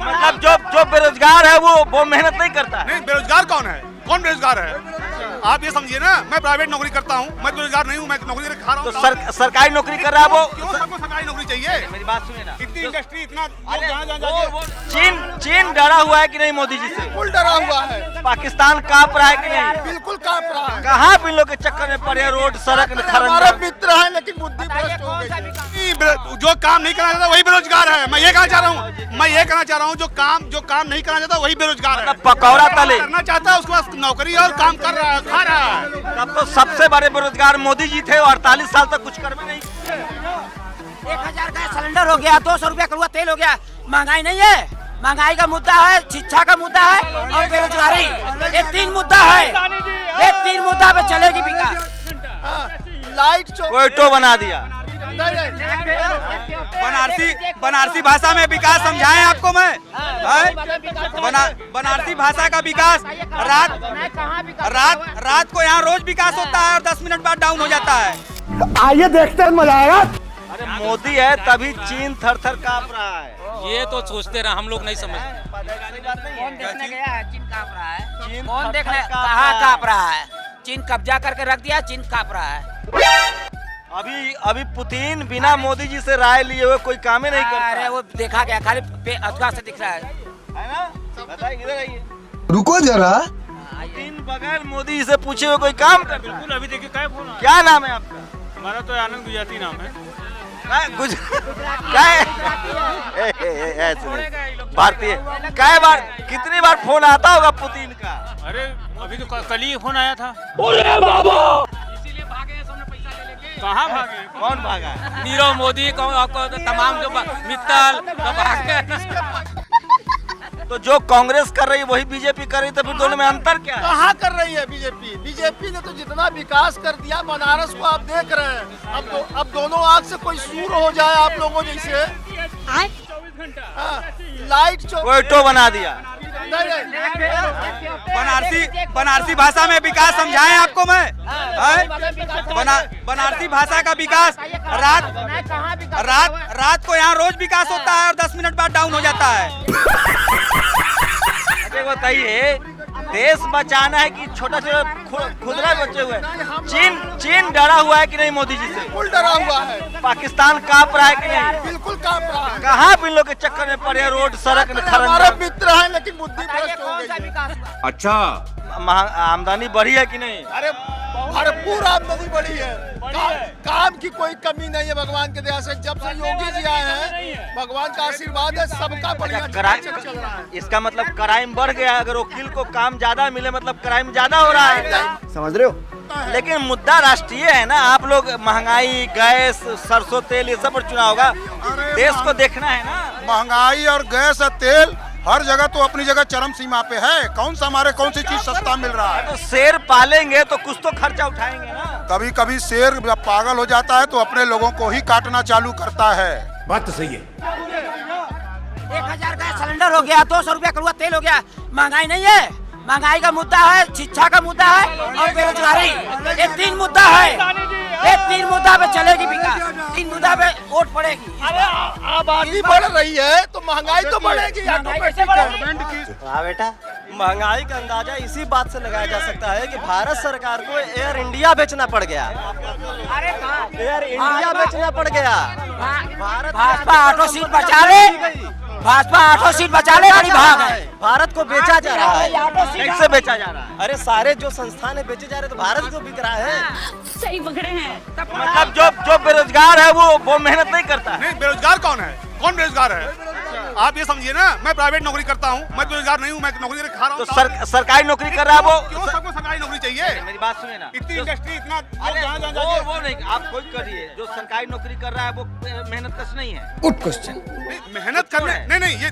मतलब जो बेरोजगार है वो मेहनत नहीं करता है। नहीं, बेरोजगार कौन है? कौन बेरोजगार है? आप ये समझिए ना, मैं प्राइवेट नौकरी करता हूँ, मैं बेरोजगार नहीं हूँ, मैं नौकरी करके खा रहा हूँ। तो सरकारी नौकरी कर रहा है वो। क्यों सबको सरकारी नौकरी चाहिए? मेरी बात सुनिए ना, इतनी इंडस्ट्री, इतना चीन डरा हुआ है कि नहीं मोदी जी से? बिल्कुल डरा हुआ है। पाकिस्तान कांप रहा है कि नहीं? बिल्कुल कांप रहा है। कहाँ भी लोग के चक्कर में पड़े, रोड सड़क हमारा मित्र है लेकिन बुद्धि भ्रष्ट हो गई। जो काम नहीं करना चाहता वही बेरोजगार है। मैं ये कहना चाह रहा हूँ, जो काम नहीं करना चाहता वही बेरोजगार है। पकौड़ा तले करना चाहता है, उसके पास नौकरी और काम कर रहा है, खा रहा है। तब तो सबसे बड़े बेरोजगार मोदी जी थे, 48 साल तक कुछ कर भी नहीं। 1000 का सिलेंडर हो गया, 200 रुपया कड़वा तेल हो गया। महंगाई नहीं है, महंगाई का मुद्दा है, शिक्षा का मुद्दा है और बेरोजगारी। ये 3 मुद्दा है, ये 3 मुद्दा पे चलेगी विकास। लाइट कोयटो बना दिया। बनारसी भाषा में विकास समझाएं आपको मैं। बनारसी भाषा का विकास रात को यहाँ रोज विकास होता है और 10 मिनट बाद डाउन हो जाता है। आइए देखते हैं, मजा आएगा। अरे मोदी है तभी चीन थर थर कांप रहा है। ये तो सोचते रहे, हम लोग नहीं समझते। कौन देखने गया है? चीन कांप रहा है। कौन देखने कहाँ कांप रहा है? चीन कब्जा करके रख दिया, चीन कांप रहा है। अभी पुतिन बिना मोदी जी से राय लिए हुए कोई काम ही नहीं करता। अरे वो देखा गया, खाली अथवा से दिख रहा है ना? बताइए, इधर आइए। रुको जरा, पुतिन बगैर मोदी जी से पूछे हुए कोई काम कर? बिल्कुल। अभी देखिए क्या नाम है आपका? हमारा तो आनंद गुजराती नाम है। भारतीय कितनी बार फोन आता होगा पुतिन का? अरे अभी तो कल ही फोन आया था। इसीलिए भागे हैं, सबने पैसा ले लेके। कहाँ भागे? कौन भागा? नीरव मोदी को तमाम जो मित्तल भागे। तो जो कांग्रेस कर रही है वही बीजेपी कर रही है, तो फिर दोनों में अंतर क्या है? कहाँ कर रही है बीजेपी ने तो जितना विकास कर दिया बनारस को आप देख रहे हैं। अब दोनों आग से कोई सूर हो जाए आप लोगों जैसे। 24 घंटा लाइट कोयटो बना दिया। बनारसी भाषा में विकास समझाएं आपको मैं। बनारसी भाषा का विकास रात को यहाँ रोज विकास होता है और 10 मिनट बाद डाउन हो जाता है। बताइए, देश बचाना है कि छोटा खुदरा बचे हुए? चीन डरा हुआ है कि नहीं मोदी जी से? बिल्कुल डरा हुआ है। पाकिस्तान कांप रहा है कि नहीं? बिल्कुल कांप रहा है। कहाँ भी लोग के चक्कर में पड़े, रोड सड़क हमारा मित्र है लेकिन बुद्धि भ्रष्ट हो गई। अच्छा, आमदनी बढ़ी है कि नहीं? अरे भरपूर आमदनी बढ़ी है। काम की कोई कमी नहीं है भगवान के दया से। जब से योगी जी आए हैं, भगवान का आशीर्वाद है, सबका बढ़िया चल रहा है। इसका मतलब क्राइम बढ़ गया। अगर वकील को काम ज्यादा मिले मतलब क्राइम ज्यादा हो रहा है, समझ रहे हो? लेकिन मुद्दा राष्ट्रीय है ना। आप लोग महंगाई, गैस, सरसों तेल, ये सब पर चुनाव होगा, देश को देखना है ना। महंगाई और गैस और तेल हर जगह तो अपनी जगह चरम सीमा पे है। कौन सी चीज सस्ता मिल रहा है? तो शेर पालेंगे तो कुछ तो खर्चा उठाएंगे ना। कभी कभी शेर जब पागल हो जाता है तो अपने लोगों को ही काटना चालू करता है। बात तो सही है। 1000 का सिलेंडर हो गया, 200 रुपया कड़वा तेल हो गया। महंगाई नहीं है, महंगाई का मुद्दा है, शिक्षा का मुद्दा है और बेरोजगारी। ये 3 मुद्दा है, ये 3 मुद्दा पे चलेगी विकास। 3 मुद्दा पे वोट पड़ेगी। अरे आबादी बढ़ रही है तो महंगाई तो बढ़ेगी। हाँ बेटा, महंगाई का अंदाजा इसी बात से लगाया जा सकता है कि भारत सरकार को एयर इंडिया बेचना पड़ गया। अरे एयर इंडिया बेचना पड़ गया। भाजपा 8 सीट बचा ले, भाजपा 8 सीट बचा ले, गाड़ी भाग है। भारत को बेचा जा रहा है। कैसे बेचा जा रहा है? अरे सारे जो संस्थान है बेचे जा रहे, तो भारत को बिक रहा है। सही पकड़े हैं। मतलब जो बेरोजगार है वो मेहनत नहीं करता है। नहीं, बेरोजगार कौन है? कौन बेरोजगार है? आप ये समझिए ना, मैं प्राइवेट नौकरी करता हूँ, मैं बेरोजगार नहीं हूँ, मैं नौकरी करके खा रहा हूँ। तो सरकारी नौकरी कर रहा है वो। क्यों सबको सरकारी नौकरी चाहिए? मेरी बात सुनिए ना, इतनी इंडस्ट्री, इतना वो नहीं, आप खुद करिए। जो सरकारी नौकरी कर रहा है वो मेहनत कश नहीं है। Good question. मेहनत करने नहीं, ये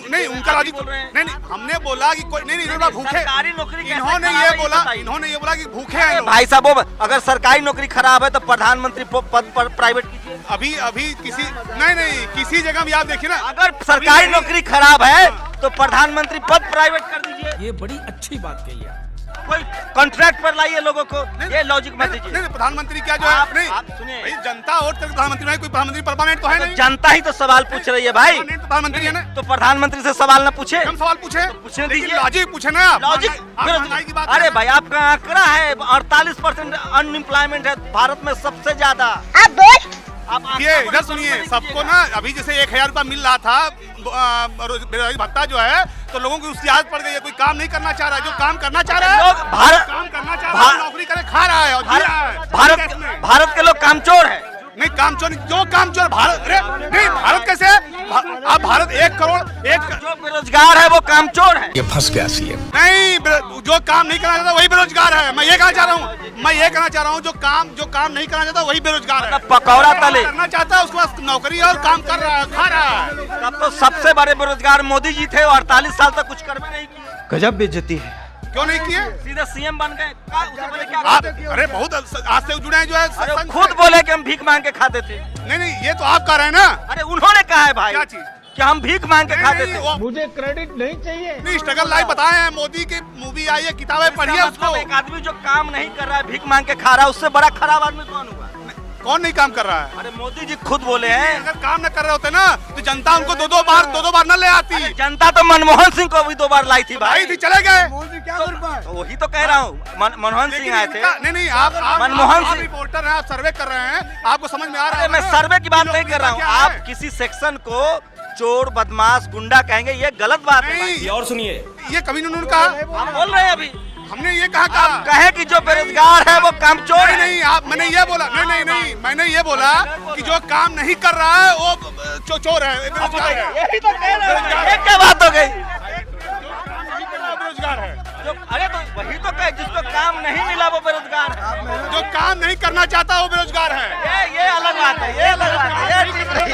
नहीं, उनका लॉजिक नहीं, हमने बोला कि कोई नहीं, भूखे सरकारी नौकरी। इन्होंने ये बोला कि भूखे हैं भाई साहब, अगर सरकारी नौकरी खराब है तो प्रधानमंत्री पद पर प्राइवेट कीजिए। अभी किसी जगह भी आप देखिए ना, अगर सरकारी नौकरी खराब है तो प्रधानमंत्री पद प्राइवेट कर दीजिए। ये बड़ी अच्छी बात कही है। कोई कॉन्ट्रैक्ट पर लाइए लोगों को, ये लॉजिक मत दीजिए। नहीं, प्रधानमंत्री क्या जो है आप सुनिए, भाई जनता वोट करके प्रधानमंत्री नहीं, कोई प्रधानमंत्री परमानेंट तो है नहीं। जनता ही तो सवाल पूछ रही है भाई, परमानेंट प्रधानमंत्री है ना, तो प्रधानमंत्री से सवाल न पूछे, हम सवाल पूछे, पूछने लेकिन दीजिए। लॉजिक पूछे ना आप। लॉजिक आप महंगाई की बात अरे करें। भाई आपका आंकड़ा है 48% अनएम्प्लॉयमेंट है भारत में, सबसे ज्यादा। आप ये इधर सुनिए, सबको ना अभी जैसे 1000 रुपया मिल रहा था बेरोजगारी भत्ता जो है, तो लोगों की उसकी आदत पड़ गई है, कोई काम नहीं करना चाह रहा है। जो काम करना चाह रहा है, लोग काम करना चाह रहा है, नौकरी करे खा रहा है और जी रहा है। भारत के लोग कामचोर है। नहीं कामचोर, जो कामचोर भारत, अरे नहीं भारत कैसे? आप भारत 1 करोड़ जो बेरोजगार है वो कामचोर है। ये फंस गया सीएम। नहीं, जो काम नहीं करना चाहता वही बेरोजगार है। मैं ये कहना चाह रहा हूँ, जो काम नहीं करना चाहता वही बेरोजगार है। मतलब पकौड़ा तले करना चाहता है, उसके पास नौकरी और काम कर रहा है, खा रहा है। तब तो सबसे बड़े बेरोजगार मोदी जी थे, 48 साल तक कुछ कर भी नहीं किया। गजब बेइज्जती है। क्यों नहीं किए? सीधे सीएम बन गए। उससे पहले क्या आप करते थे? अरे बहुत आज से जुड़े हैं जो है अरे खुद बोले कि हम भीख मांग के खाते थे। नहीं, ये तो आप कह रहे हैं ना। अरे उन्होंने कहा है भाई क्या चीज? कि हम भीख मांग के खाते थे। मुझे क्रेडिट नहीं चाहिए। नहीं, स्ट्रगल लाइफ बताए हैं, मोदी की मूवी आई है, किताबें पढ़िए उसको। एक आदमी जो काम नहीं कर रहा है, भीख मांग के खा रहा है, उससे बड़ा खराब आदमी कौन हुआ? कौन नहीं काम कर रहा है? अरे मोदी जी खुद बोले हैं। अगर काम न कर रहे होते ना तो जनता उनको दो बार न ले आती। जनता तो मनमोहन सिंह को भी 2 बार लाई थी भाई। थी, चले गए। तो वही तो कह रहा हूँ, मनमोहन सिंह आए थे। नहीं, आप मनमोहन सिंह रिपोर्टर हैं, आप सर्वे कर रहे हैं, आपको समझ में आ रहा है। मैं सर्वे की बात नहीं कर रहा हूँ। आप किसी सेक्शन को चोर, बदमाश, गुंडा कहेंगे, ये गलत बात है भाई। और सुनिए, ये कभी उन्होंने कहा। आप बोल रहे हैं अभी, हमने ये कहा कहे कि जो बेरोजगार है वो कामचोर है। नहीं, आप मैंने ये बोला। नहीं, मैंने ये बोला कि जो काम नहीं कर रहा है वो चोर है, बेरोजगार है। यही तो कह रहे हैं। एक क्या बात हो गई? बेरोजगार है। अरे तो वही तो कहे, जिसको काम नहीं मिला वो बेरोजगार है। जो काम नहीं करना चाहता वो बेरोजगार है। ये अलग बात है, ये अलग बात है, ये ठीक नहीं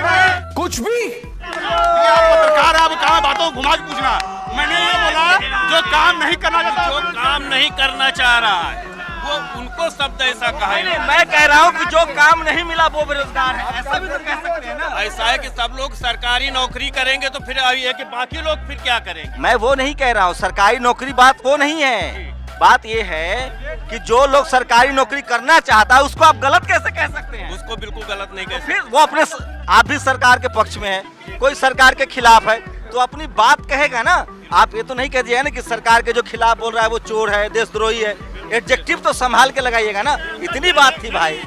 है। कुछ भी आप पत्रकार, आप कहाँ बातों को घुमा के पूछना। मैंने ये बोला जो काम नहीं करना चाहता, जो काम नहीं करना चाह रहा है वो उनको शब्द ऐसा कहा है। नहीं, मैं कह रहा हूँ कि जो काम नहीं मिला वो बेरोजगार है, ऐसा भी तो कह सकते हैं ना। ऐसा है कि सब लोग सरकारी नौकरी करेंगे तो फिर ये है कि बाकी लोग फिर क्या करेंगे। मैं वो नहीं कह रहा हूँ, सरकारी नौकरी बात वो नहीं है। बात ये है कि जो लोग सरकारी नौकरी करना चाहता है उसको आप गलत कैसे कह सकते हैं? उसको बिल्कुल गलत नहीं कह फिर वो अपने, आप भी सरकार के पक्ष में है, कोई सरकार के खिलाफ है तो अपनी बात कहेगा ना। आप ये तो नहीं कह दिया ना कि सरकार के जो खिलाफ बोल रहा है वो चोर है, देशद्रोही है। एडजेक्टिव तो संभाल के लगाइएगा ना। इतनी बात थी भाई।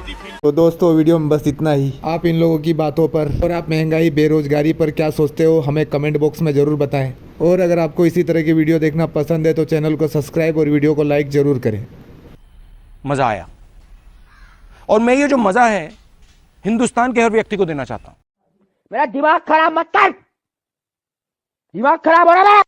तो दोस्तों वीडियो में बस इतना ही। आप इन लोगों की बातों पर और आप महंगाई, बेरोजगारी पर क्या सोचते हो हमें कमेंट बॉक्स में ज़रूर बताएं। और अगर आपको इसी तरह की वीडियो देखना पसंद है तो चैनल को सब्सक्राइब और वीडियो को लाइक ज़रूर करें। मजा आया, और मैं ये जो मजा है हिंदुस्तान के हर व्यक्ति को देना चाहता हूँ। मेरा दिमाग खराब मत कर, दिमाग खराब हो रहा है।